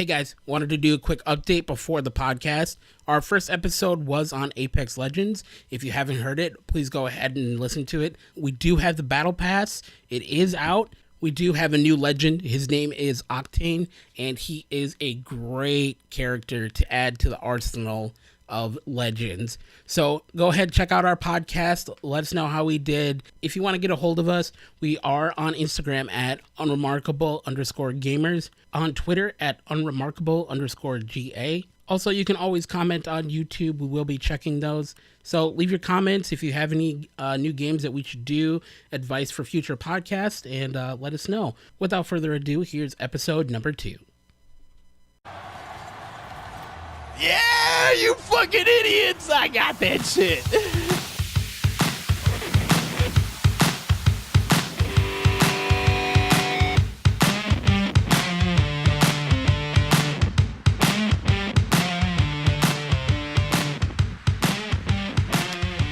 Hey guys, wanted to do a quick update before the podcast. Our first episode was on Apex Legends. If you haven't heard it, please go ahead and listen to it. We do have the Battle Pass. It is out. We do have a new legend. His name is Octane, and he is a great character to add to the arsenal of legends. So go ahead, check out our podcast. Let us know how we did. If you want to get a hold of us, we are on Instagram at unremarkable_gamers, on Twitter at unremarkable_GA. Also, you can always comment on YouTube. We will be checking those. So leave your comments if you have any new games that we should do, advice for future podcasts, and let us know. Without further ado, here's episode number 2. Yeah, you fucking idiots! I got that shit.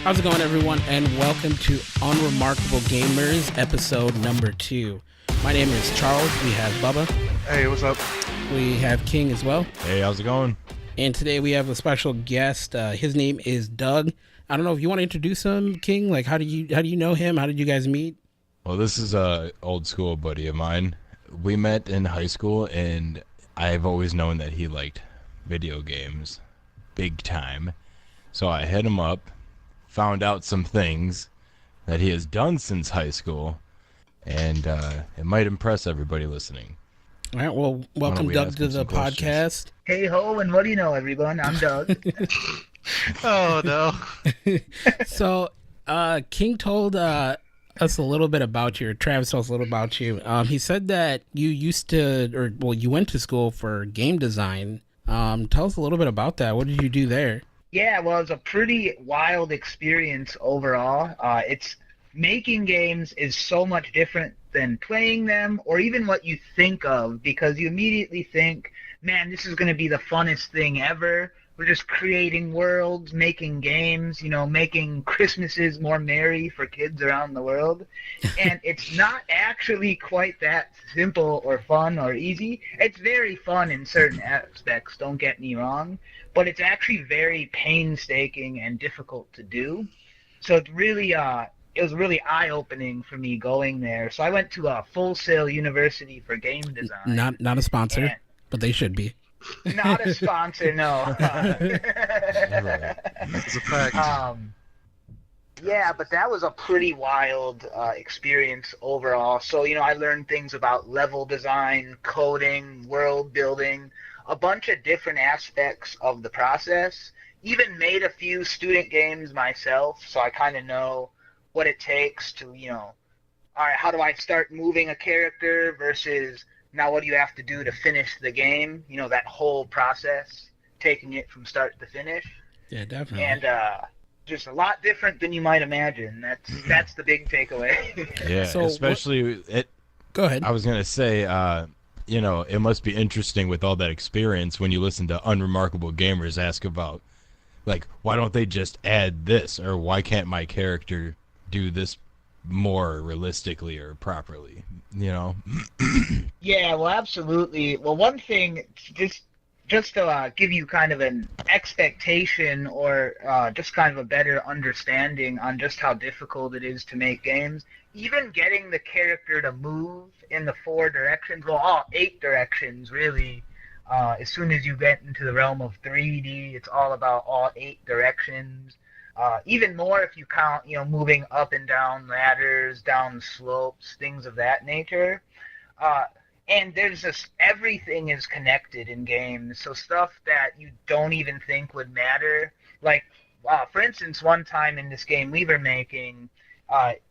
How's it going, everyone, and welcome to Unremarkable Gamers, episode number 2. My name is Charles. We have Bubba. Hey, what's up? We have King as well. Hey, how's it going? And today we have a special guest. His name is Doug. I don't know if you want to introduce him, King. Like, how do you know him? How did you guys meet? Well, this is a old school buddy of mine. We met in high school, and I've always known that he liked video games, big time. So I hit him up, found out some things that he has done since high school, and it might impress everybody listening. All right, well, welcome Doug to the podcast. Hey ho, and what do you know, everyone? I'm Doug. Oh, no. So, King told us a little bit about you, or Travis told us a little about you. He said that you you went to school for game design. Tell us a little bit about that. What did you do there? Yeah, well, it's a pretty wild experience overall. Making games is so much different than playing them, or even what you think of, because you immediately think, man, this is going to be the funnest thing ever. We're just creating worlds, making games, making Christmases more merry for kids around the world. And it's not actually quite that simple or fun or easy. It's very fun in certain aspects, don't get me wrong, but it's actually very painstaking and difficult to do. So it was really eye-opening for me going there. So I went to a Full Sail University for game design. Not a sponsor, but they should be. Not a sponsor, no. It's a fact. Yeah, but that was a pretty wild experience overall. So, I learned things about level design, coding, world building, a bunch of different aspects of the process. Even made a few student games myself, so I kind of know what it takes to, all right, how do I start moving a character versus now what do you have to do to finish the game? That whole process, taking it from start to finish. Yeah, definitely. And just a lot different than you might imagine. That's the big takeaway. Yeah, So especially Go ahead. I was going to say, it must be interesting with all that experience when you listen to Unremarkable Gamers ask about, like, why don't they just add this? Or why can't my character do this more realistically or properly, Yeah, well, absolutely. Well, one thing, just to give you kind of an expectation or just kind of a better understanding on just how difficult it is to make games, even getting the character to move in the 4 directions, well, all 8 directions, really. As soon as you get into the realm of 3D, it's all about all 8 directions. Even more if you count, moving up and down ladders, down slopes, things of that nature. And there's everything is connected in games. So stuff that you don't even think would matter. Like, for instance, one time in this game we were making,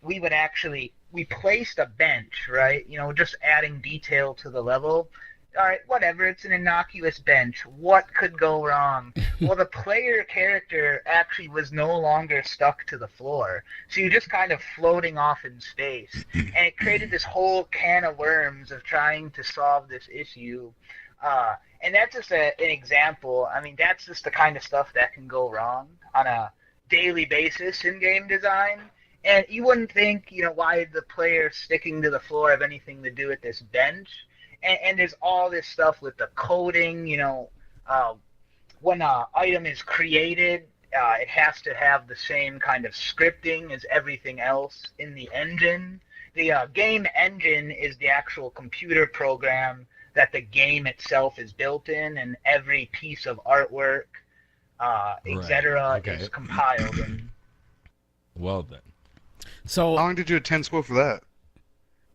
we placed a bench, right? Just adding detail to the level. All right, whatever, it's an innocuous bench. What could go wrong? Well, the player character actually was no longer stuck to the floor. So you're just kind of floating off in space. And it created this whole can of worms of trying to solve this issue. And that's just an example. I mean, that's just the kind of stuff that can go wrong on a daily basis in game design. And you wouldn't think, why the player sticking to the floor have anything to do with this bench. And there's all this stuff with the coding, when an item is created, it has to have the same kind of scripting as everything else in the engine. The game engine is the actual computer program that the game itself is built in, and every piece of artwork, etc., Okay. is compiled in. Well then. So How long did you attend school for that?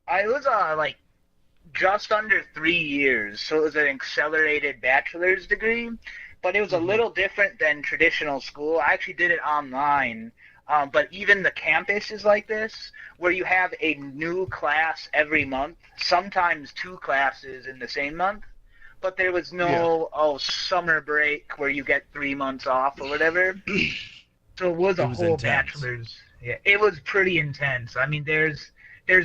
I was like just under 3 years, so it was an accelerated bachelor's degree, but it was a little different than traditional school. I actually did it online, but even the campus is like this, where you have a new class every month, sometimes 2 classes in the same month, but there was no summer break where you get 3 months off or whatever. So it was a whole intense. bachelor's. Yeah, it was pretty intense. I mean, there's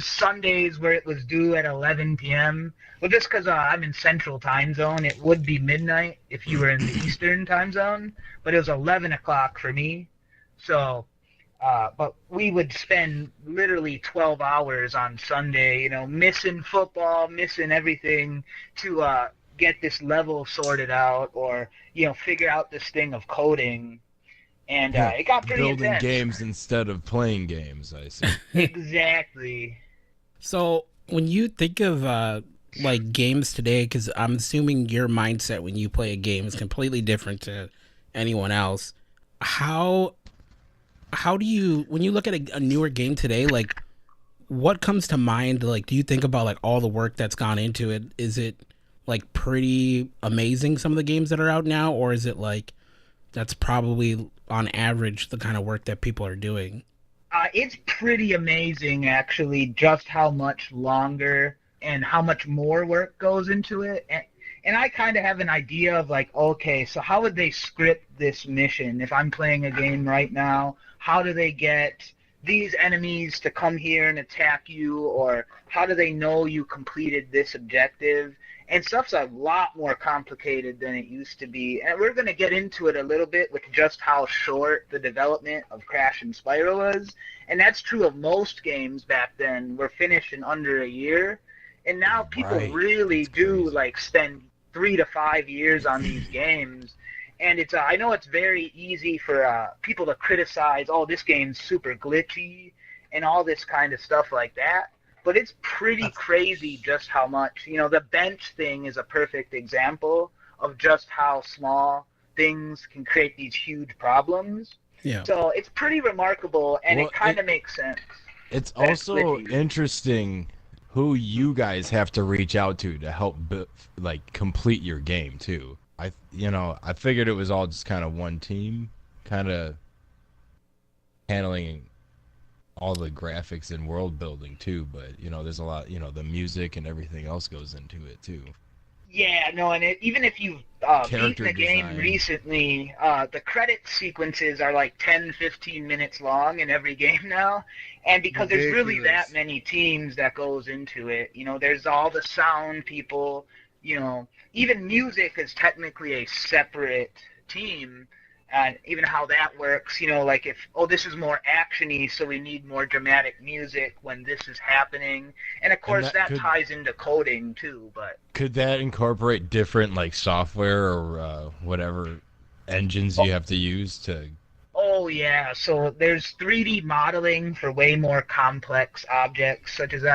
Sundays where it was due at 11 p.m. Well, just because I'm in Central Time Zone, it would be midnight if you were in the Eastern Time Zone, but it was 11 o'clock for me. So, but we would spend literally 12 hours on Sunday, missing football, missing everything to get this level sorted out, or figure out this thing of coding. And it got pretty Building intense. games instead of playing games, I see. Exactly. So when you think of like games today, because I'm assuming your mindset when you play a game is completely different to anyone else. How do you, when you look at a newer game today, like what comes to mind? Like, do you think about like all the work that's gone into it? Is it like pretty amazing, some of the games that are out now, or is it like that's probably on average the kind of work that people are doing? It's pretty amazing, actually, just how much longer and how much more work goes into it. And I kind of have an idea of like, okay, so how would they script this mission? If I'm playing a game right now, how do they get these enemies to come here and attack you? Or how do they know you completed this objective? And stuff's a lot more complicated than it used to be. And we're going to get into it a little bit with just how short the development of Crash and Spyro was. And that's true of most games back then. We're finished in under a year. And now people really do like spend 3 to 5 years on these games. And it's I know it's very easy for people to criticize, oh, this game's super glitchy and all this kind of stuff like that. But it's pretty crazy just how much. The bench thing is a perfect example of just how small things can create these huge problems. Yeah. So it's pretty remarkable, and Well, it kind of makes sense. It's That's also glitchy. interesting who you guys have to reach out to help complete your game too. I figured it was all just kind of one team, kind of handling all the graphics and world building too, but there's a lot, the music and everything else goes into it too. Yeah, no, and even if you've beaten the game design. recently, the credit sequences are like 10, 15 minutes long in every game now. And because there's really Ridiculous. that many teams that goes into it, there's all the sound people, even music is technically a separate team. And even how that works, like if, this is more action-y, so we need more dramatic music when this is happening. And of course, that ties into coding too, but... Could that incorporate different software or whatever engines you have to use to... Oh, yeah. So there's 3D modeling for way more complex objects, such as,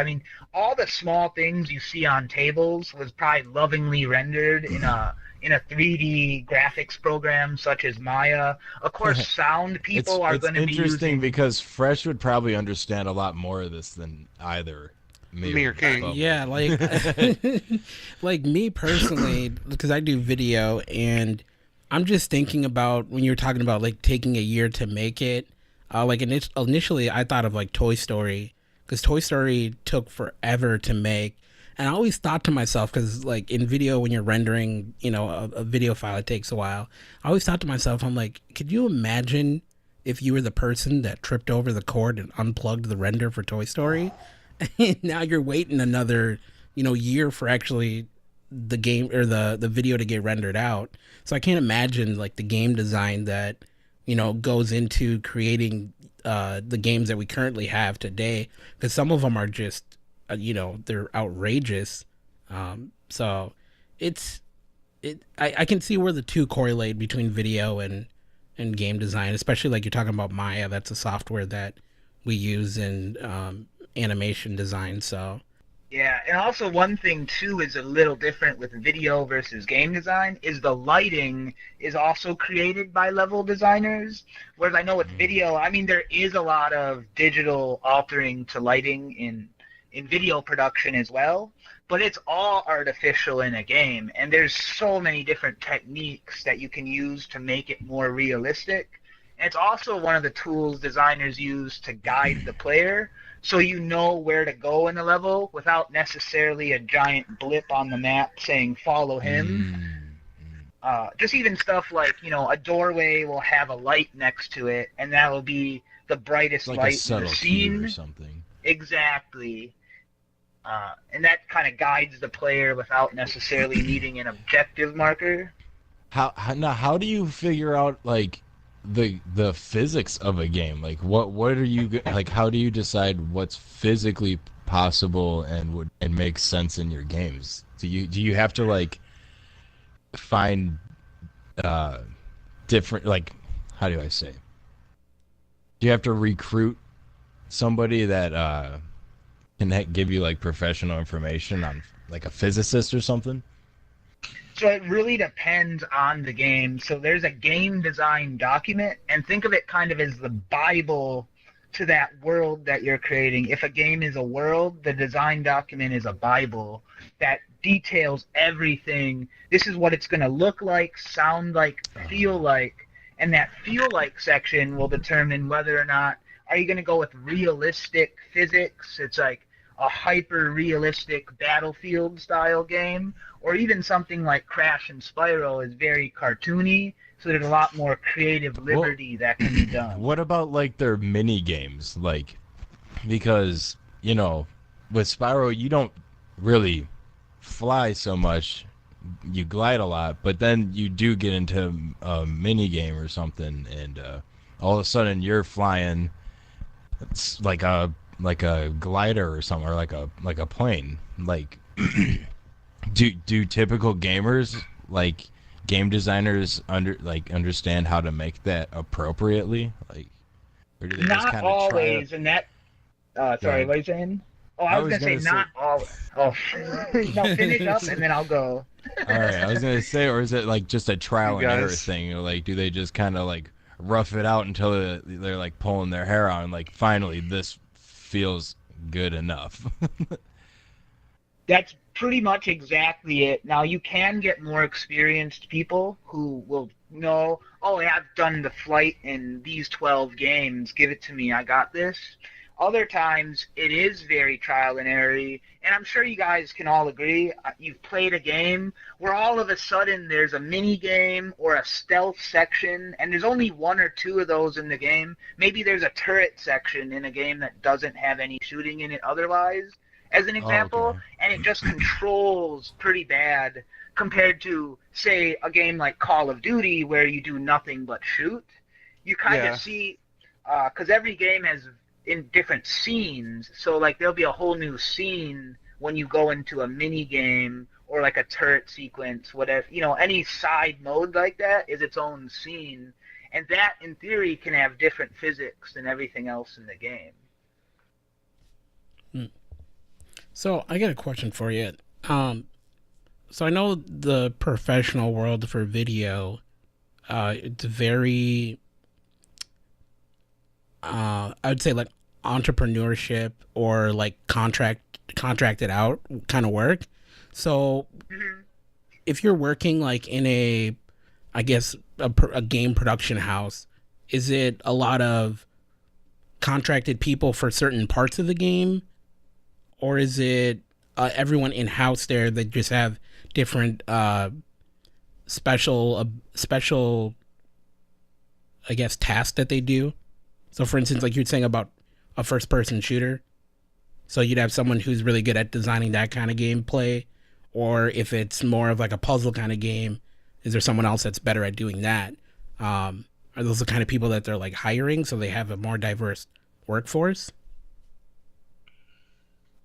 all the small things you see on tables was probably lovingly rendered in a 3D graphics program such as Maya. Of course, sound people are going to be It's interesting using... because Fresh would probably understand a lot more of this than either Me or King. Bubba. Yeah, like me personally, because I do video, and I'm just thinking about when you're talking about like taking a year to make it. Initially, I thought of like Toy Story, because Toy Story took forever to make. And I always thought to myself, because like in video, when you're rendering, a video file, it takes a while. I always thought to myself, I'm like, could you imagine if you were the person that tripped over the cord and unplugged the render for Toy Story? And now you're waiting another, year for actually the game or the video to get rendered out. So I can't imagine like the game design that, goes into creating the games that we currently have today, because some of them are just, they're outrageous. So I can see where the two correlate between video and game design, especially like you're talking about Maya. That's a software that we use in animation design. So Yeah, and also one thing too is a little different with video versus game design is the lighting is also created by level designers. Whereas I know with video, I mean there is a lot of digital altering to lighting in video production as well, but it's all artificial in a game, and there's so many different techniques that you can use to make it more realistic. And it's also one of the tools designers use to guide the player, so you know where to go in the level without necessarily a giant blip on the map saying follow him. Just even stuff like, you know, a doorway will have a light next to it, and that will be the brightest like light a subtle in the cue scene. or something. Exactly. And that kind of guides the player without necessarily needing an objective marker. How do you figure out like the physics of a game? Like what are you like? How do you decide what's physically possible and makes sense in your games? Do you have to like find different, like, how do I say? Do you have to recruit somebody that can give you like professional information on, like, a physicist or something? So it really depends on the game. So there's a game design document, and think of it kind of as the Bible to that world that you're creating. If a game is a world, the design document is a Bible that details everything. This is what it's going to look like, sound like, feel like, and that feel like section will determine whether or not are you going to go with realistic physics. It's like a hyper-realistic Battlefield style game, or even something like Crash and Spyro is very cartoony, so there's a lot more creative liberty that can be done. What about like their mini games? Like, because, you know, with Spyro you don't really fly so much, you glide a lot, but then you do get into a mini game or something, and all of a sudden you're flying. It's like a glider or something, or like a plane. Like, do typical gamers, like game designers, understand how to make that appropriately? Like, or do they just Not kind of always, try? and that. Sorry, Right. what are you saying? Oh, I was gonna say not always. Oh, no, finish up and then I'll go. All right, I was gonna say, or is it like just a trial You and error guys- thing? Or like, do they just kind of like rough it out until they're like pulling their hair out and like finally this feels good enough? That's pretty much exactly it. Now, you can get more experienced people who will know, oh, yeah, I've done the flight in these 12 games. Give it to me. I got this. Other times, it is very trial and error, and I'm sure you guys can all agree. You've played a game where all of a sudden there's a mini game or a stealth section, and there's only one or two of those in the game. Maybe there's a turret section in a game that doesn't have any shooting in it otherwise, as an example, okay. and it just controls pretty bad compared to, say, a game like Call of Duty where you do nothing but shoot. You kind Yeah. of see, because every game has in different scenes, so like there'll be a whole new scene when you go into a mini game or like a turret sequence, whatever, you know, any side mode like that is its own scene, and that in theory can have different physics than everything else in the game. So I got a question for you. So I know the professional world for video, it's very, I would say like entrepreneurship or like contracted out kind of work. So if you're working like in a, I guess a game production house, is it a lot of contracted people for certain parts of the game? Or is it everyone in-house there that just have different special, I guess, tasks that they do? So, for instance, like you're saying about a first-person shooter. So you'd have someone who's really good at designing that kind of gameplay. Or if it's more of like a puzzle kind of game, is there someone else that's better at doing that? Are those the kind of people that they're like hiring so they have a more diverse workforce?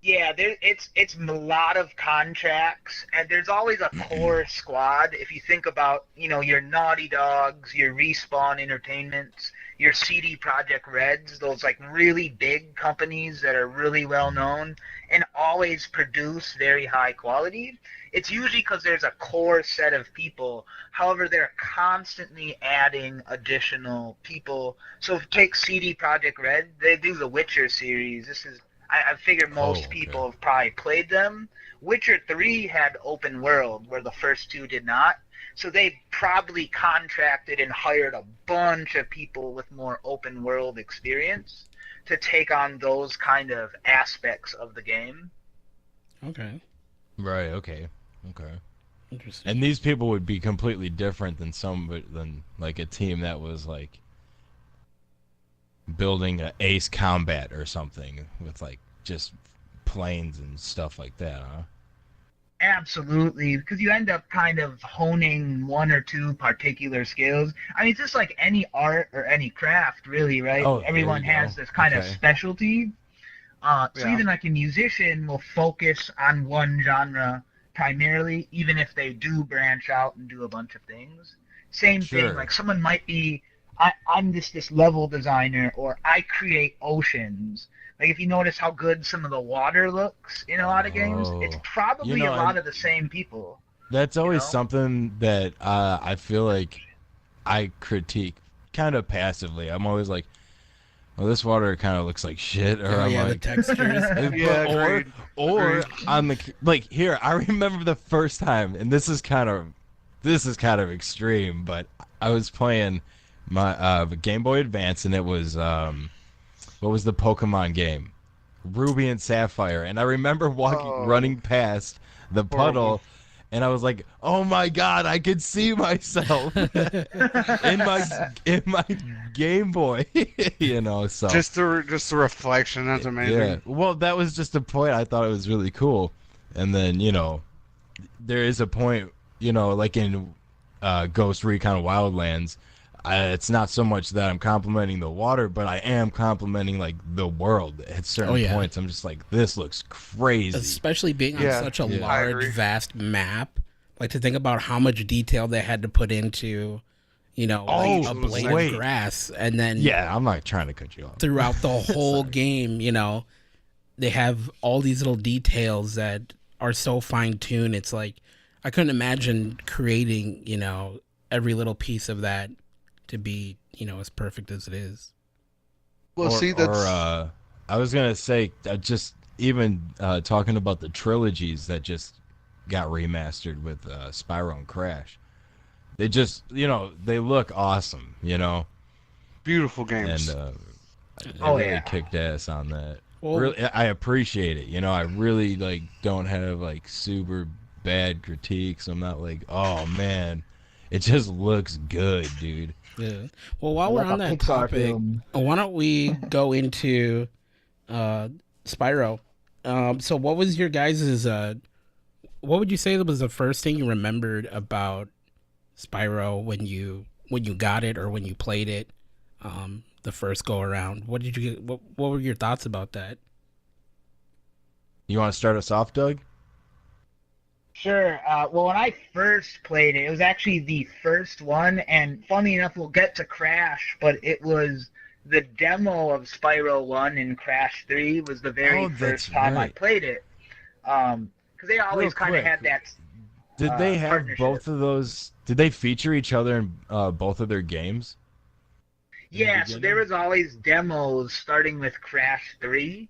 Yeah, it's a lot of contracts, and there's always a core squad. If you think about, your Naughty Dogs, your Respawn Entertainments, your CD Projekt Reds, those like really big companies that are really well known and always produce very high quality. It's usually because there's a core set of people. However, they're constantly adding additional people. So if you take CD Projekt Red, they do the Witcher series. I figure most people have probably played them. Witcher 3 had open world, where the first two did not. So they probably contracted and hired a bunch of people with more open world experience to take on those kind of aspects of the game. Okay. Right. Okay. Interesting. And these people would be completely different than like a team that was like building a Ace Combat or something with like just planes and stuff like that, huh? Absolutely, because you end up kind of honing one or two particular skills. I mean, it's just like any art or any craft, really, right? Oh, Everyone there you has go. this kind of Okay. specialty. So Yeah. even like a musician will focus on one genre primarily, even if they do branch out and do a bunch of things. Same Sure. thing, like someone might be, I'm this level designer, or I create oceans. Like if you notice how good some of the water looks in a lot of games, it's Oh. probably You know, a lot of the same people. That's always know? something that I feel like I critique kind of passively. I'm always like, well, this water kind of looks like shit, or Oh I'm yeah, the like, textures. Yeah, or agreed. or Agreed. on the like here. I remember the first time, and this is kind of extreme, but I was playing my Game Boy Advance, and it was what was the Pokemon game? Ruby and Sapphire, and I remember running past the puddle, and I was like, "Oh my god, I could see myself in my Game Boy," So Just the reflection. That's amazing. yeah, well, that was just the point. I thought it was really cool, and then there is a point, like in Ghost Recon Wildlands. It's not so much that I'm complimenting the water, but I am complimenting like the world at certain points. I'm just like, this looks crazy. Especially being on Yeah. such a I large, agree. vast map. Like to think about how much detail they had to put into, like a blade wait. of grass, and then Yeah, I'm not trying to cut you off. throughout the whole game, they have all these little details that are so fine tuned. It's like I couldn't imagine creating, every little piece of that to be, as perfect as it is. Well, see, that's I was gonna say, just even talking about the trilogies that just got remastered with Spyro and Crash. They just, they look awesome, beautiful games. and they Oh, really yeah. kicked ass on that. Well- Really, I appreciate it. I really like don't have like super bad critiques. I'm not like, oh man, it just looks good, dude. Yeah. Well, while we're Like on a that Pixar topic, film. why don't we go into Spyro? So what was your guys's what would you say was the first thing you remembered about Spyro when you got it or when you played it the first go around? What did you get? What were your thoughts about that? You want to start us off, Doug? Sure. Well, when I first played it, it was actually the first one, and funny enough, we'll get to Crash, but it was the demo of Spyro 1 and Crash 3 was the very Oh, that's first time I right. played it. Because they always Real kind of quick. had that. Did they have partnership. both of those? Did they feature each other in both of their games? in the Yeah, so there beginning? was always demos starting with Crash 3.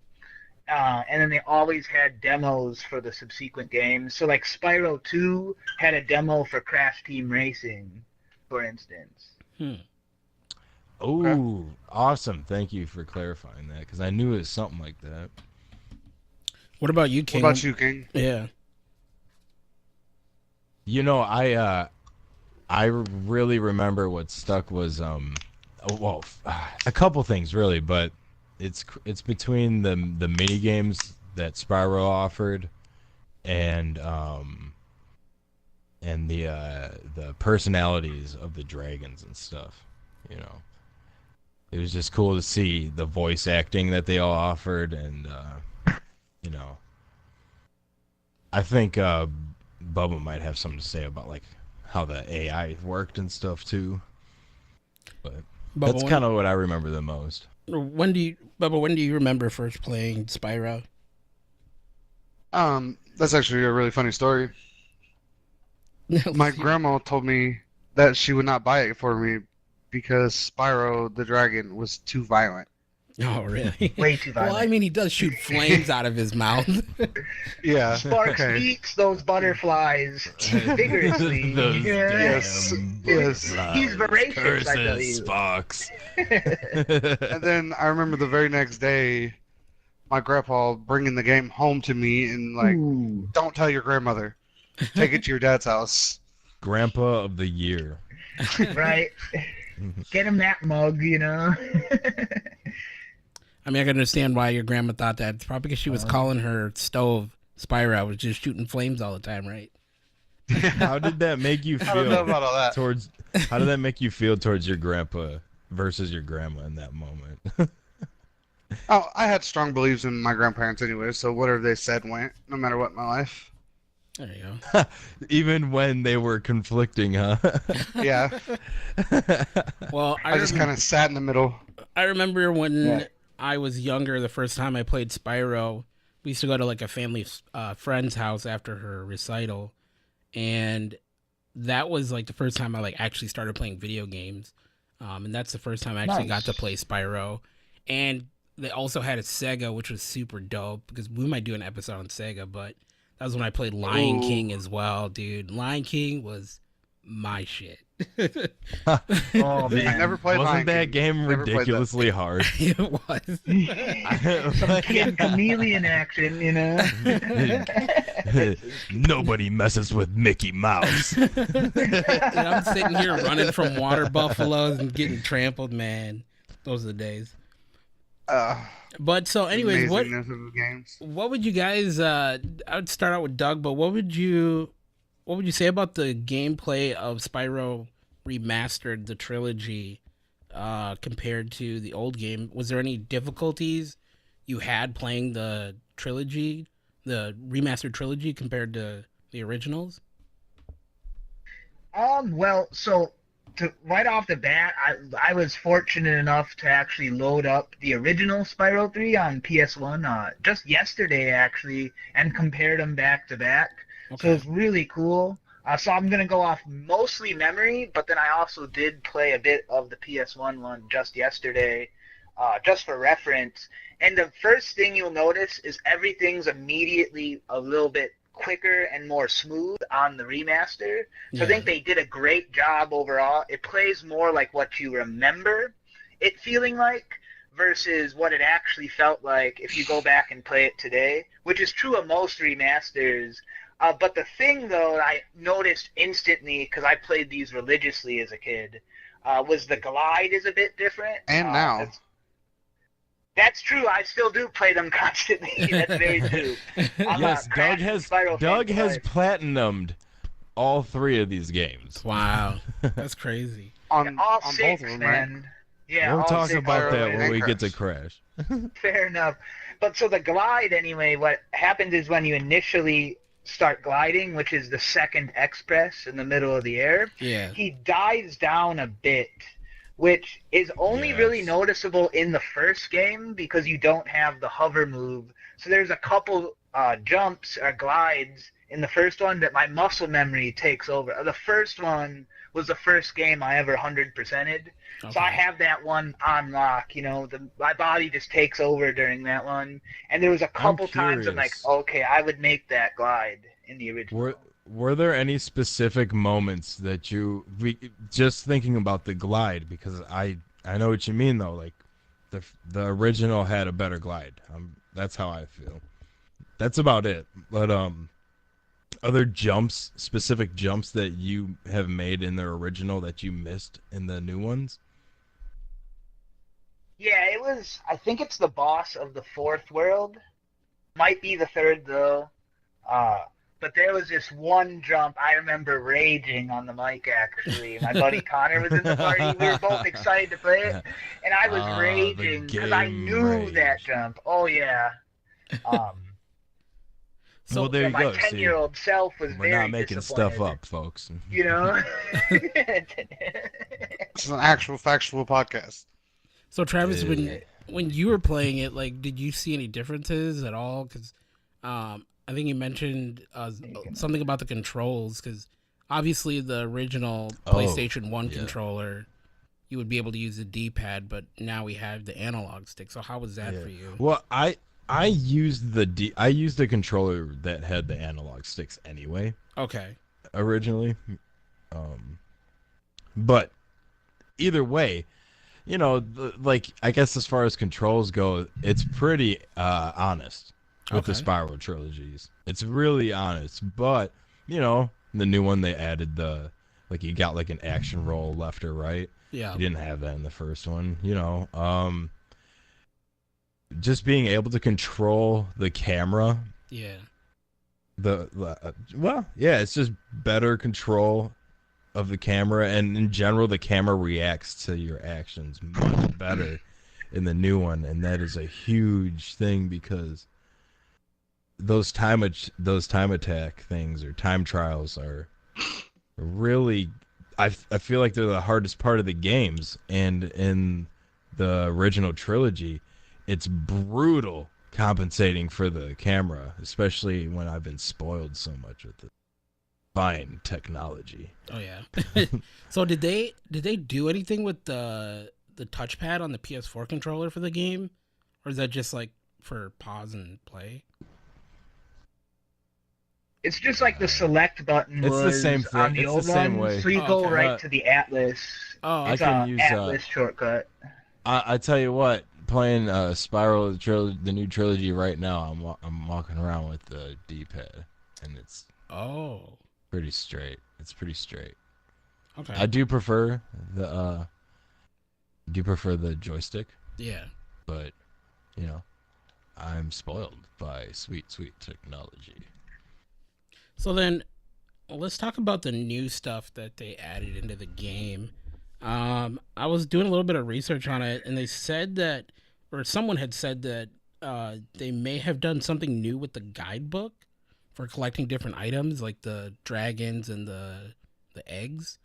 And then they always had demos for the subsequent games. So like Spyro 2 had a demo for Crash Team Racing, for instance. Oh, awesome! Thank you for clarifying that, because I knew it was something like that. What about you, What King? about you, King? Yeah. I really remember what stuck was well, a couple things really, but it's between the mini games that Spyro offered and the personalities of the dragons and stuff. It was just cool to see the voice acting that they all offered, and I think Bubba might have something to say about like how the AI worked and stuff too. But that's kind of what I remember the most. When do you remember first playing Spyro? That's actually a really funny story. My grandma told me that she would not buy it for me because Spyro the Dragon was too violent. Oh, really? Way too violent. Well, I mean, he does shoot flames out of his mouth. Yeah. Sparks beats those butterflies vigorously. Yes. He's voracious, I tell you. Sparks. And then I remember the very next day, my grandpa bringing the game home to me and like, don't tell your grandmother. Take it to your dad's house. Grandpa of the year. Right. Get him that mug, you know. I mean, I can understand why your grandma thought that. It's probably because she was calling her stove Spyro. Was just shooting flames all the time, right? How did that make you feel? I don't know about all that. How did that make you feel towards your grandpa versus your grandma in that moment? Oh, I had strong beliefs in my grandparents anyway, so whatever they said went, no matter what in my life. There you go. Even when they were conflicting, huh? Yeah. Well, I just kind of sat in the middle. I remember when I was younger, the first time I played Spyro, we used to go to like a family friend's house after her recital, and that was like the first time I like actually started playing video games, and that's the first time I actually got to play Spyro. And they also had a Sega, which was super dope because we might do an episode on Sega, but that was when I played Lion King as well, dude. Lion King was my shit. Oh man, I never played. Wasn't that game ridiculously hard? It was. Some kid chameleon action, you know. Nobody messes with Mickey Mouse. And I'm sitting here running from water buffaloes and getting trampled, man. Those are the days. But so, anyways, what would you guys? I would start out with Doug, but what would you say about the gameplay of Spyro Remastered, the trilogy, compared to the old game? Was there any difficulties you had playing the trilogy, the remastered trilogy, compared to the originals? Well, so right off the bat, I was fortunate enough to actually load up the original Spyro 3 on PS1 just yesterday, actually, and compared them back to back. Okay. So it's really cool. So I'm going to go off mostly memory, but then I also did play a bit of the PS1 one just yesterday, just for reference. And the first thing you'll notice is everything's immediately a little bit quicker and more smooth on the remaster. So I think they did a great job overall. It plays more like what you remember it feeling like versus what it actually felt like if you go back and play it today, which is true of most remasters. But the thing, though, I noticed instantly, because I played these religiously as a kid, was the glide is a bit different. And now. That's true. I still do play them constantly. That's very true. Yes, Doug has platinumed all 3 of these games. Wow. That's crazy. on all 6, both of them, man. Right? Yeah, we'll talk about that when we get to Crash. Fair enough. But so the glide, anyway, what happens is when you initially start gliding, which is the second express in the middle of the air, he dives down a bit, which is only really noticeable in the first game because you don't have the hover move. So there's a couple jumps or glides in the first one that my muscle memory takes over. The first one was the first game I ever 100%ed. Okay. So I have that one on lock, you know, my body just takes over during that one. And there was a couple times I'm like, okay, I would make that glide in the original. Were there any specific moments that just thinking about the glide, because I know what you mean though, like the original had a better glide. That's how I feel. That's about it. But other specific jumps that you have made in the original that you missed in the new ones? Yeah, I think it's the boss of the 4th world. Might be the 3rd though. But there was this one jump I remember raging on the mic, actually. My buddy Connor was in the party. We were both excited to play it. And I was raging because I knew that jump. Oh, yeah. So well, there you my go. See, 10-year-old self was we're very not making disappointed. stuff up, folks. You know? It's an actual factual podcast. So Travis, Eh. when you were playing it, like, did you see any differences at all? Because I think you mentioned something about the controls. Because obviously the original PlayStation 1 controller, you would be able to use the D-pad, but now we have the analog stick. So how was that for you? Well, I used the controller that had the analog sticks anyway. Okay. Originally, but either way, you know, like I guess as far as controls go, it's pretty honest with the Spyro trilogies. It's really honest, but you know, the new one they added you got like an action roll left or right. Yeah. You didn't have that in the first one, you know. Just being able to control the camera. Yeah. It's just better control of the camera, and in general the camera reacts to your actions much better in the new one, and that is a huge thing because those time attack things or time trials are really I feel like they're the hardest part of the games, and in the original trilogy it's brutal compensating for the camera, especially when I've been spoiled so much with the fine technology. Oh yeah. So did they do anything with the touchpad on the PS4 controller for the game, or is that just like for pause and play? It's just like the select button It's was the same thing. on the It's old the same one, way. so you Oh, go okay. right to the Atlas. Oh, It's I can a use, Atlas shortcut. I tell you what, playing Spyro the new trilogy right now, I'm walking around with the D-pad, and it's pretty straight. It's pretty straight. Okay. I do prefer the joystick, Yeah. but you know, I'm spoiled by sweet technology. So then, let's talk about the new stuff that they added into the game. I was doing a little bit of research on it, and they said that, or someone had said that, they may have done something new with the guidebook for collecting different items, like the dragons and the eggs.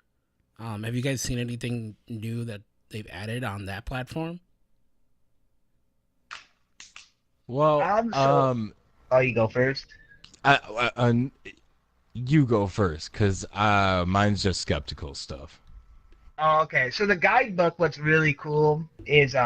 Have you guys seen anything new that they've added on that platform? Well, Oh, you go first. you go first, cause mine's just skeptical stuff. Oh, okay. So the guidebook, what's really cool is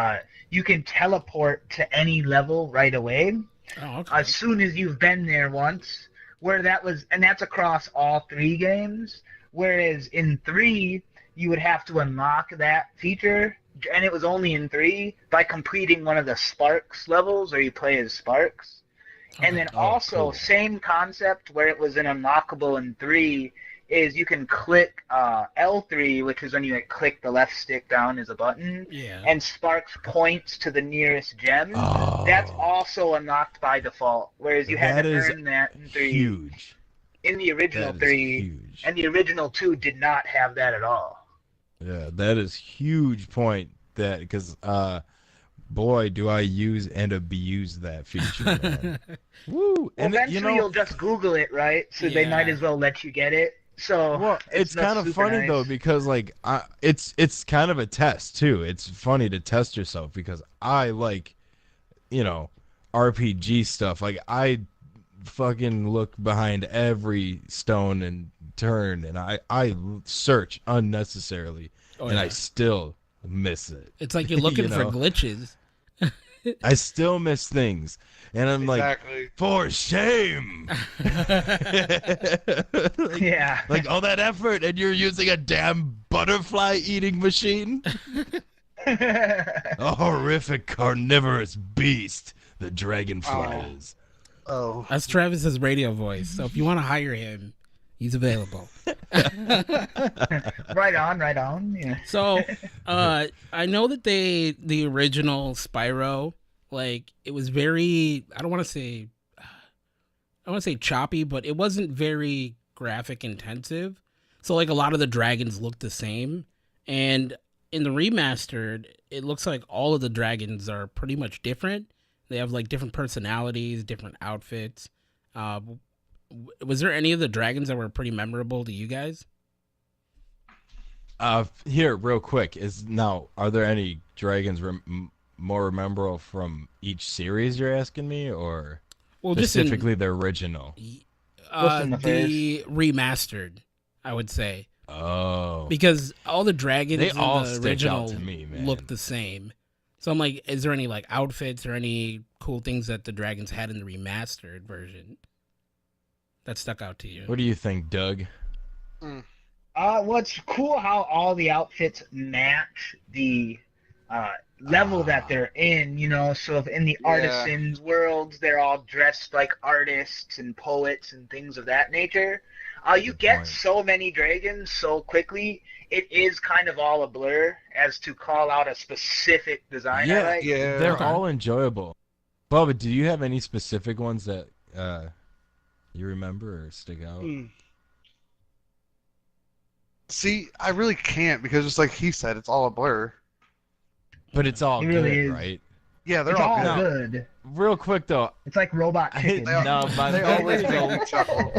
you can teleport to any level right away Oh, okay. as soon as you've been there once. And that's across all 3 games. Whereas in 3, you would have to unlock that feature, and it was only in 3 by completing one of the Sparks levels, where you play as Sparks. And then also, cool. same concept where it was an unlockable in 3 is you can click L3, which is when you click the left stick down as a button, Yeah. and Sparks points to the nearest gem. Oh. That's also unlocked by default, whereas you had That to is earn that in 3. huge. In the original That is 3, huge. and the original 2 did not have that at all. Yeah, that is huge point. That because boy, do I use and abuse that feature. Man. Woo! And Eventually, you'll just Google it, right? So they might as well let you get it. So well, it's kind of funny nice. though, because like it's kind of a test too. It's funny to test yourself because I like, you know, RPG stuff. Like I fucking look behind every stone and turn, and I search unnecessarily, and I still miss it. It's like you're looking for glitches. I still miss things, and I'm like, for shame. Yeah. Like all that effort, and you're using a damn butterfly eating machine. A horrific carnivorous beast the dragonfly is. Oh. That's Travis's radio voice. So if you want to hire him, he's available. Right on. Yeah. So, I know that the original Spyro, like, it was very, I don't want to say choppy, but it wasn't very graphic intensive. So, like, a lot of the dragons look the same. And in the remastered, it looks like all of the dragons are pretty much different. They have, like, different personalities, different outfits. Was there any of the dragons that were pretty memorable to you guys? Here, real quick, are there any dragons more memorable from each series you're asking me, or Well, specifically the original? Just in the the remastered, I would say, Oh, because all the dragons they in all the stick out original to me, man. look the same. So I'm like, is there any like outfits or any cool things that the dragons had in the remastered version that stuck out to you? What do you think, Doug? What's cool how all the outfits match the level that they're in, you know. So if in the artisans' worlds, they're all dressed like artists and poets and things of that nature. You Good get point. so many dragons so quickly, it is kind of all a blur as to call out a specific design. I like. Yeah. They're Okay. all enjoyable. Bubba, do you have any specific ones that you remember or stick out? See, I really can't because just like he said, it's all a blur. But it's all It really good, is. right? Yeah, they're It's all all good. good. Real quick though, It's like robot chicken. They always make me chuckle.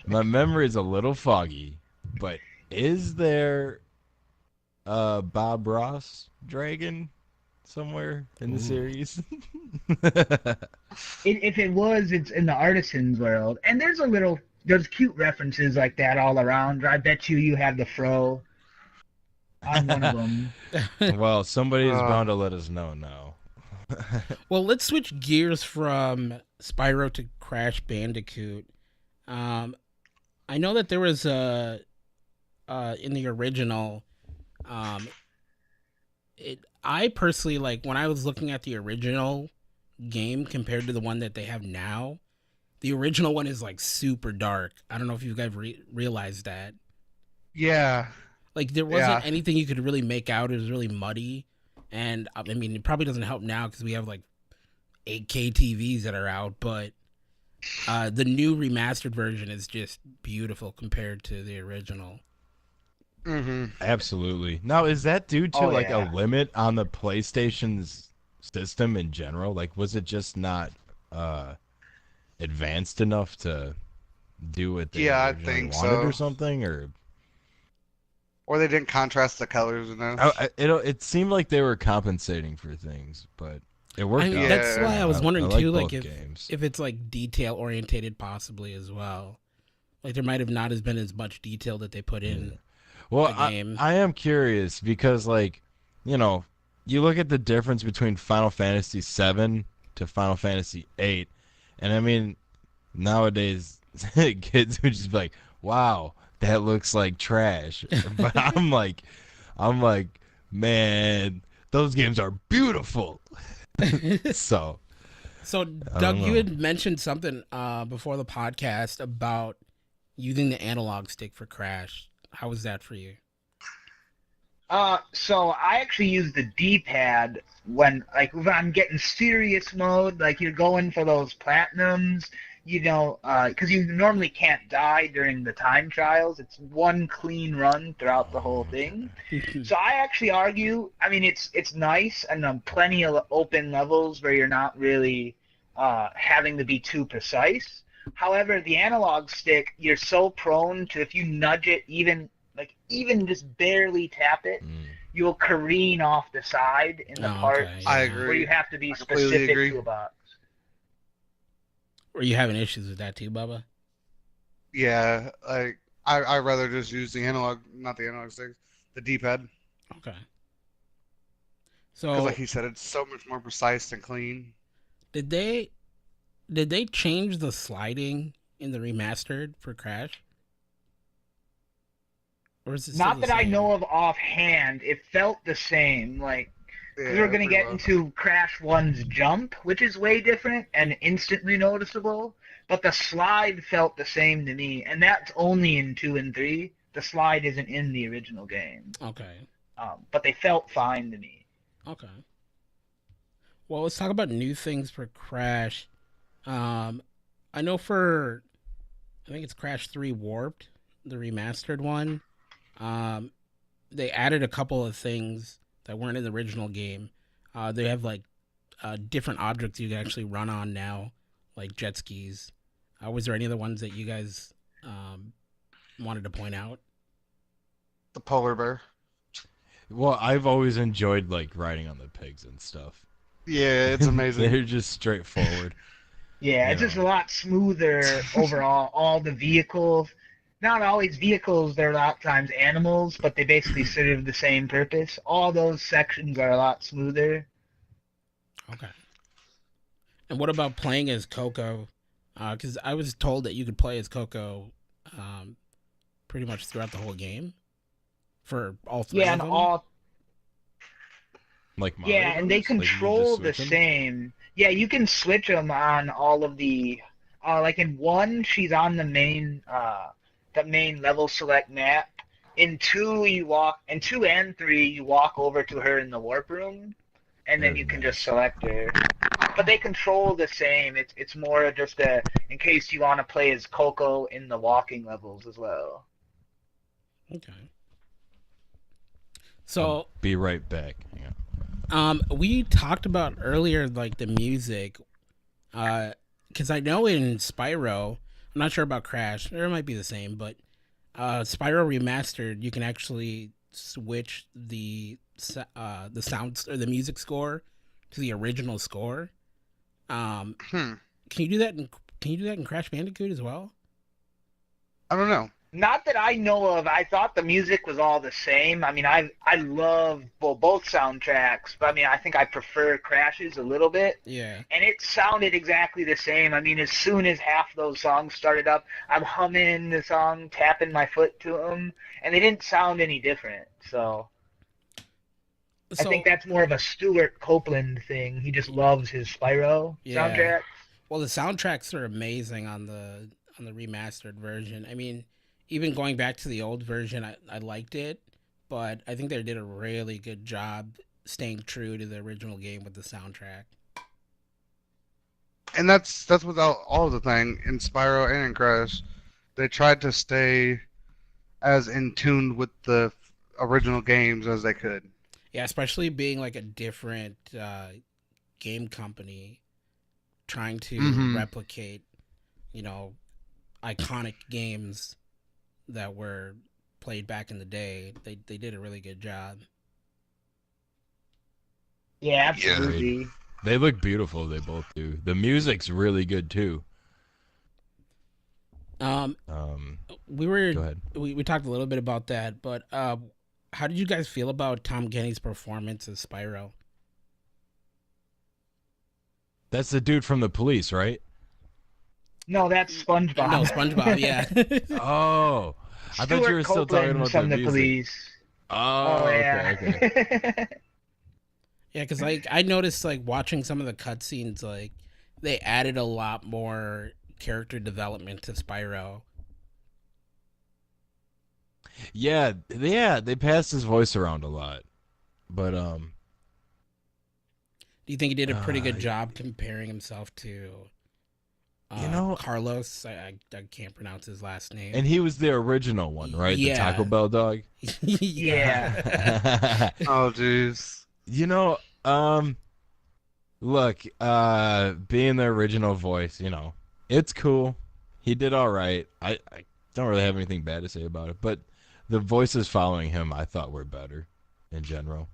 my memory is a little foggy, but is there a Bob Ross dragon somewhere in the series? If it was, it's in the artisans' world, and there's cute references like that all around. I bet you have the fro on one of them. Well, somebody is bound to let us know now. Well, let's switch gears from Spyro to Crash Bandicoot. I know that there was in the original. I personally like when I was looking at the original game compared to the one that they have now. The original one is like super dark. I don't know if you guys realized that. Yeah. Like there wasn't anything you could really make out. It was really muddy, and I mean it probably doesn't help now because we have like 8K TVs that are out. But the new remastered version is just beautiful compared to the original. Mm-hmm. Absolutely. Now, is that due to Oh, a limit on the PlayStation's system in general? Like, was it just not advanced enough to do what they I originally think wanted so. or something? Or they didn't contrast the colors enough. It seemed like they were compensating for things, but it worked I mean, out. that's why I was wondering like too, like both games. if it's like detail orientated possibly as well. Like there might have not as been as much detail that they put in. Well, the game. I am curious because, you look at the difference between Final Fantasy VII to Final Fantasy VIII, and I mean, nowadays kids would just be like, "Wow, that looks like trash," but I'm like, man, those games are beautiful. So, Doug, you had mentioned something before the podcast about using the analog stick for Crash. How was that for you? So I actually use the D-pad when I'm getting serious mode, like you're going for those platinums, because you normally can't die during the time trials. It's one clean run throughout the whole thing. So I actually argue, I mean, it's nice and plenty of open levels where you're not really having to be too precise. However, the analog stick, you're so prone to, if you nudge it even just barely tap it, you'll careen off the side in the parts I agree. where you have to be completely specific agree. to a box. Were you having issues with that too, Bubba? Yeah, like I rather just use the analog, not the analog sticks, the D-pad, Okay. because So like he said, it's so much more precise and clean. did they change the sliding in the remastered for Crash? Or is it still Not the that I same? know of offhand. It felt the same. Like, because Yeah, we're going to pretty get well. into Crash 1's jump, which is way different and instantly noticeable. But the slide felt the same to me. And that's only in 2 and 3. The slide isn't in the original game. Okay. But they felt fine to me. Okay. Well, let's talk about new things for Crash. I know I think it's Crash 3 Warped, the remastered one. They added a couple of things that weren't in the original game. They have different objects you can actually run on now, like jet skis. Was there any other ones that you guys wanted to point out? The polar bear. Well, I've always enjoyed like riding on the pigs and stuff. Yeah, it's amazing. They're just straightforward. Yeah, You it's just a know. lot smoother overall. All the vehicles, not always vehicles, they're a lot of times animals, but they basically serve the same purpose. All those sections are a lot smoother. Okay. And what about playing as Coco? Because I was told that you could play as Coco pretty much throughout the whole game for all three Yeah, of and them. all Like Mario yeah, and they Brothers? Like, you just control the switch 'em? same. Yeah, you can switch them on all of the. Like in one, she's on the main level select map. In two, you walk. In two and three, you walk over to her in the warp room, and then Very you can nice. just select her. But they control the same. It's more just in case you want to play as Coco in the walking levels as well. Okay. I'll So, be right back. Hang on. we talked about earlier, like the music, because I know in Spyro, I'm not sure about Crash, or it might be the same, but Spyro Remastered, you can actually switch the sound or the music score to the original score. Um, Hmm. can you do that? Can you do that in Crash Bandicoot as well? I don't know. Not that I know of. I thought the music was all the same. I mean, I love both soundtracks, but I mean, I think I prefer Crash's a little bit. Yeah. And it sounded exactly the same. I mean, as soon as half those songs started up, I'm humming the song, tapping my foot to them, and they didn't sound any different. So I So think that's more of a Stuart Copeland thing. He just loves his Spyro yeah. soundtrack. Well, the soundtracks are amazing on the remastered version. I mean, even going back to the old version, I liked it, but I think they did a really good job staying true to the original game with the soundtrack. And that's without all of the thing in Spyro and in Crash. They tried to stay as in tune with the original games as they could. Yeah, especially being like a different game company trying to Mhm. replicate, you know, iconic games that were played back in the day. They did a really good job. Yeah, absolutely. They look beautiful. They both do. The music's really good too. Um, Um, we were Go ahead. we talked a little bit about that, but how did you guys feel about Tom Kenny's performance as Spyro? That's the dude from the police, right? No, that's SpongeBob. No, SpongeBob. Yeah. Oh, I thought you Stuart were still talking Copeland about from the the music. police. Oh, yeah. okay. Yeah, because like I noticed like watching some of the cutscenes, like they added a lot more character development to Spyro. Yeah, they passed his voice around a lot, but Do you think he did a pretty good Uh, job comparing himself to Carlos? I can't pronounce his last name. and he was the original one, right? The Yeah. Taco Bell dog. Yeah. Oh, jeez. You know, look, being the original voice, it's cool. He did all right. I don't really have anything bad to say about it, but the voices following him, I thought were better in general.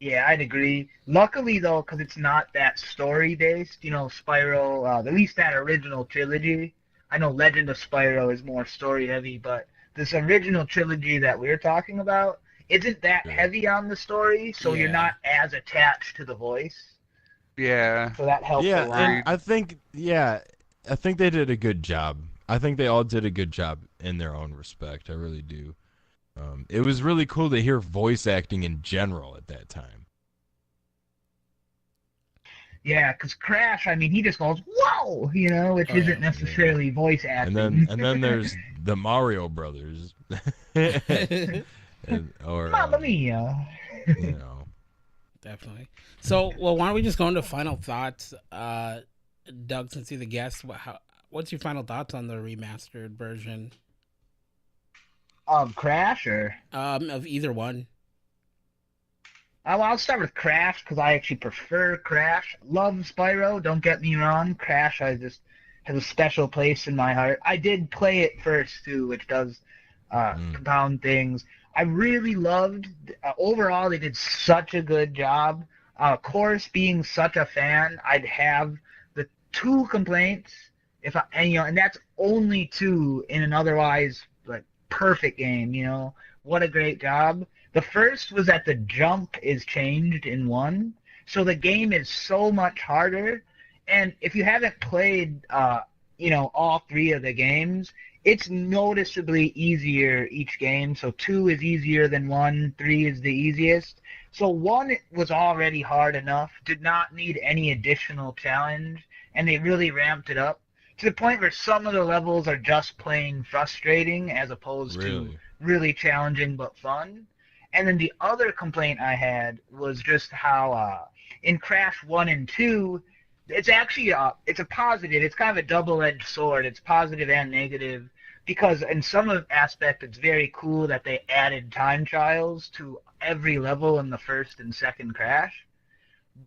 Yeah, I'd agree. Luckily, though, because it's not that story-based, Spyro, at least that original trilogy. I know Legend of Spyro is more story-heavy, but this original trilogy that we're talking about isn't that Yeah. heavy on the story, so you're Yeah. not as attached to the voice. Yeah. So that helps a Yeah, lot. and I think they did a good job. I think they all did a good job in their own respect. I really do. It was really cool to hear voice acting in general at that time. Yeah, because Crash, I mean, he just goes, whoa, which Oh, yeah. isn't necessarily voice acting. And then there's the Mario Brothers, or Mamma mia. you know. Definitely. So, well, why don't we just go into final thoughts? Doug, since you're the guest, what's your final thoughts on the remastered version? Crash, or? Of either one. Well, I'll start with Crash because I actually prefer Crash. Love Spyro, don't get me wrong. Crash, has a special place in my heart. I did play it first too, which does compound things. I really loved. Overall, they did such a good job. Of course, being such a fan, I'd have the two complaints. And that's only two in an otherwise like perfect game. What a great job. The first was that the jump is changed in 1, so the game is so much harder. And if you haven't played, all 3 of the games, it's noticeably easier each game. So 2 is easier than 1, 3 is the easiest. So 1 was already hard enough, did not need any additional challenge, and they really ramped it up to the point where some of the levels are just plain frustrating as opposed to really challenging but fun. And then the other complaint I had was just how in Crash 1 and 2, it's actually it's a positive. It's kind of a double-edged sword. It's positive and negative because in some aspect it's very cool that they added time trials to every level in the first and second Crash.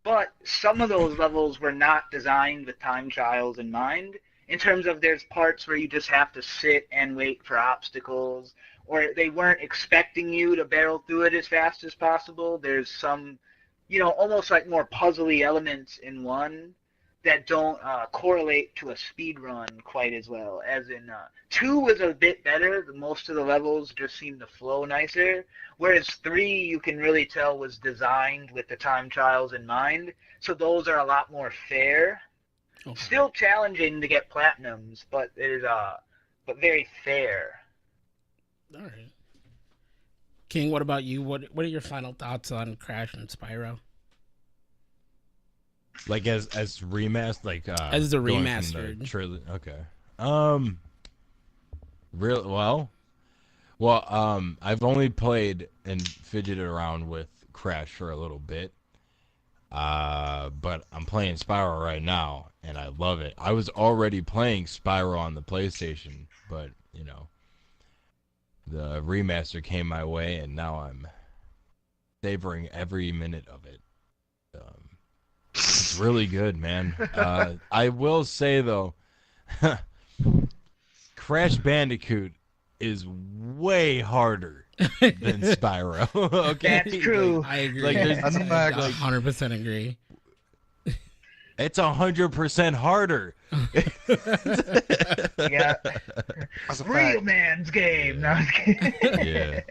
But some of those levels were not designed with time trials in mind, in terms of there's parts where you just have to sit and wait for obstacles, or they weren't expecting you to barrel through it as fast as possible. There's some, almost like more puzzly elements in 1 that don't correlate to a speed run quite as well. As in 2 was a bit better. Most of the levels just seemed to flow nicer, whereas 3 you can really tell was designed with the time trials in mind. So those are a lot more fair. Okay. Still challenging to get platinums, but it is but very fair. All right. King, what about you? What are your final thoughts on Crash and Spyro? Like as remastered, like as the remastered trilogy. Okay. I've only played and fidgeted around with Crash for a little bit. But I'm playing Spyro right now, and I love it. I was already playing Spyro on the PlayStation, but the remaster came my way, and now I'm savoring every minute of it. It's really good, man. I will say though, Crash Bandicoot is way harder than Spyro. Okay, that's true. I agree. That's a fact. 100% agree. It's 100% harder. Yeah, That's a real fact. man's game. No, I was kidding. Yeah.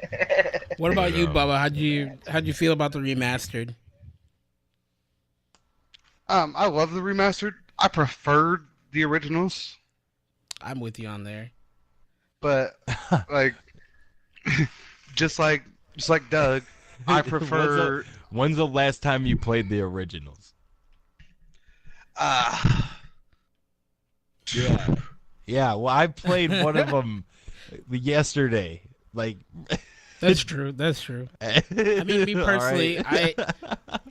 What about you, Bubba? How'd you feel about the remastered? I love the remastered. I preferred the originals, I'm with you on there. but like, just like Doug, I prefer. When's the last time you played the originals? Yeah. Yeah, well, I played one of them yesterday. Like, That's true. I mean, me personally, right.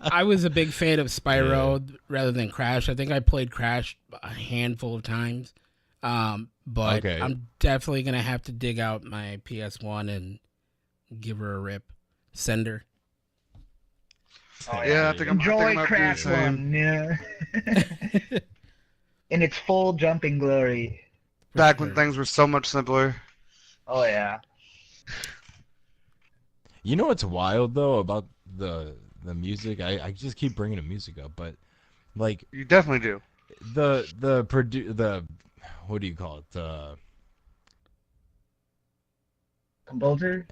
I was a big fan of Spyro rather than Crash. I think I played Crash a handful of times. But Okay. I'm definitely gonna have to dig out my PS1 and give her a rip. Send her. Oh, Yeah, I think I'm Enjoy doing the Crash same. 1, yeah. In its full jumping glory. Back when things were so much simpler. Oh yeah. You know what's wild though about the music? I just keep bringing the music up, but like You definitely do. the what do you call it? Composer?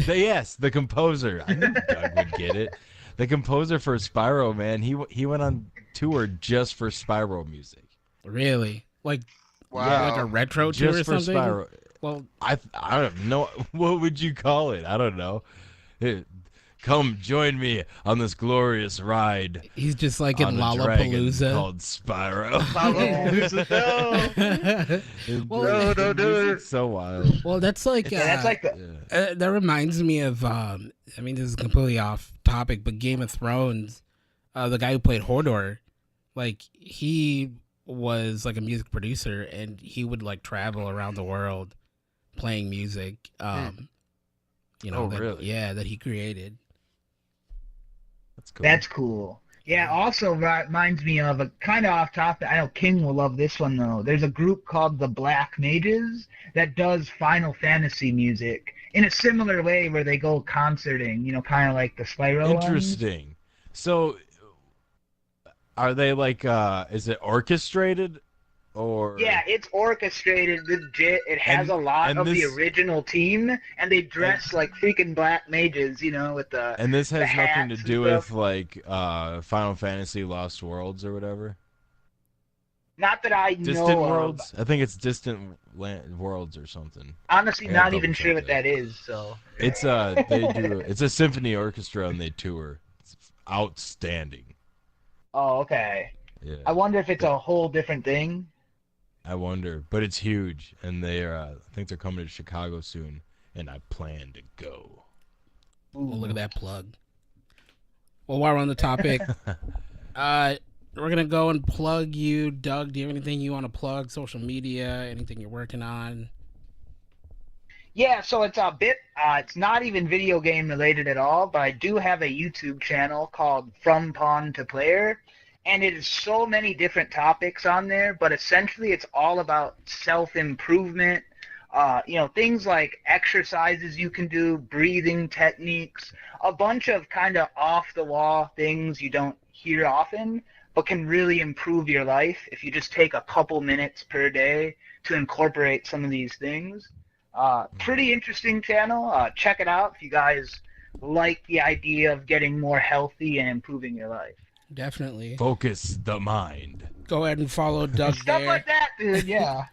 Yes, the composer. I knew Doug would get it. The composer for Spyro, man, he went on tour just for Spyro music. Really? Like Wow. like a retro tour Just or for something? Spyro. Well, I don't know. What would you call it? I don't know. Come join me on this glorious ride he's just like in on a dragon Lollapalooza. called Spyro. Well, No, do it. It's so wild. Well, that's like That's like the that reminds me of I mean, this is completely off topic, but Game of Thrones, the guy who played Hodor, like he was like a music producer and he would like travel around the world playing music. You know, Oh, really? that he created. That's cool. That's cool. Yeah, also reminds me of a kind of off topic. I know King will love this one though. There's a group called the Black Mages that does Final Fantasy music in a similar way where they go concerting, kind of like the Spyro ones. Interesting. So, are they like? Is it orchestrated, or? Yeah, it's orchestrated legit. It has a lot of the original team, and they dress like freaking black mages, with the. And this has the nothing to hats do and with stuff. like Final Fantasy Lost Worlds or whatever. Not that I Distant know Worlds. of. I think it's Distant Worlds or something. Honestly, I gotta not even double-check sure what that. that is. So. It's they do it's a symphony orchestra and they tour. It's outstanding. Oh, okay. Yeah. I wonder if it's a whole different thing. I wonder, but it's huge, and I think they're coming to Chicago soon, and I plan to go. Well, look at that plug. Well, while we're on the topic, we're gonna go and plug you, Doug. Do you have anything you want to plug? Social media, anything you're working on? Yeah, so it's a bit, it's not even video game related at all, but I do have a YouTube channel called From Pawn to Player, and it is so many different topics on there, but essentially it's all about self-improvement, things like exercises you can do, breathing techniques, a bunch of kind of off-the-wall things you don't hear often, but can really improve your life if you just take a couple minutes per day to incorporate some of these things. Pretty interesting channel. Check it out if you guys like the idea of getting more healthy and improving your life. Definitely. Focus the mind. Go ahead and follow Doug Stuff there. like that, dude. Yeah.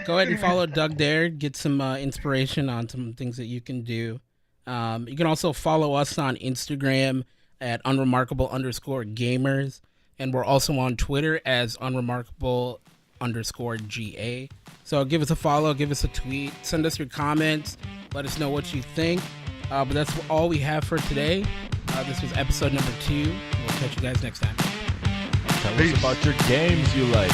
Go ahead and follow Doug there. Get some inspiration on some things that you can do. You can also follow us on Instagram at unremarkable_gamers. And we're also on Twitter as unremarkable_GA. So give us a follow, give us a tweet, send us your comments, let us know what you think. But that's all we have for today. This was episode number 2. We'll catch you guys next time. Tell us about your games you like.